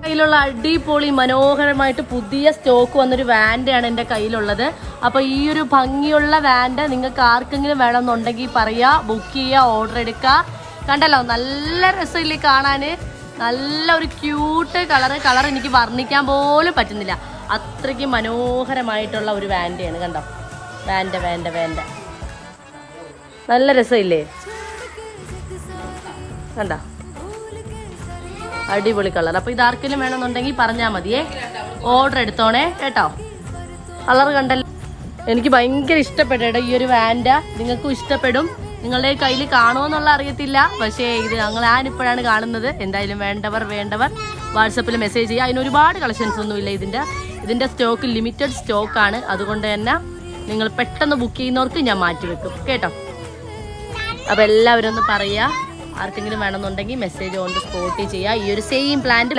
കയ്യിലുള്ള അടിപൊളി മനോഹരമായിട്ട് പുതിയ സ്റ്റോക്ക് വന്നൊരു വാൻഡാണ് എൻ്റെ കയ്യിലുള്ളത്. അപ്പോൾ ഈ ഒരു ഭംഗിയുള്ള വാൻഡ് നിങ്ങൾക്ക് ആർക്കെങ്കിലും വേണമെന്നുണ്ടെങ്കിൽ പറയുക, ബുക്ക് ചെയ്യുക, ഓർഡർ എടുക്കുക. കണ്ടല്ലോ, നല്ല രസമില്ലേ കാണാൻ? നല്ല ഒരു ക്യൂട്ട് കളർ എനിക്ക് വർണ്ണിക്കാൻ പോലും പറ്റുന്നില്ല, അത്രയ്ക്ക് മനോഹരമായിട്ടുള്ള ഒരു വാൻഡയാണ്. കണ്ടോ, വാൻഡ് നല്ല രസമില്ലേ? കണ്ടോ, അടിപൊളി കളർ. അപ്പോൾ ഇതാർക്കെങ്കിലും വേണമെന്നുണ്ടെങ്കിൽ പറഞ്ഞാൽ മതിയേ, ഓർഡർ എടുത്തോണേ കേട്ടോ. കളർ കണ്ടല്ലോ, എനിക്ക് ഭയങ്കര ഇഷ്ടപ്പെട്ടു കേട്ടോ ഈ ഒരു വാൻഡ്. നിങ്ങൾക്കും ഇഷ്ടപ്പെടും. നിങ്ങളുടെ കയ്യിൽ കാണുമെന്നുള്ള അറിയത്തില്ല, പക്ഷേ ഇത് ഞാനിപ്പോഴാണ് കാണുന്നത്. എന്തായാലും വേണ്ടവർ വാട്സപ്പിൽ മെസ്സേജ് ചെയ്യുക. അതിന് ഒരുപാട് കളക്ഷൻസ് ഒന്നുമില്ല. ഇതിൻ്റെ സ്റ്റോക്ക് ലിമിറ്റഡ് സ്റ്റോക്കാണ്. അതുകൊണ്ട് തന്നെ നിങ്ങൾ പെട്ടെന്ന് ബുക്ക് ചെയ്യുന്നവർക്ക് ഞാൻ മാറ്റിവെക്കും കേട്ടോ. അപ്പോൾ എല്ലാവരും ഒന്ന് പറയുക, ആർക്കെങ്കിലും വേണമെന്നുണ്ടെങ്കിൽ മെസ്സേജ് കൊണ്ട് സ്പോട്ട് ചെയ്യുക. ഈ ഒരു സെയിം പ്ലാന്റ്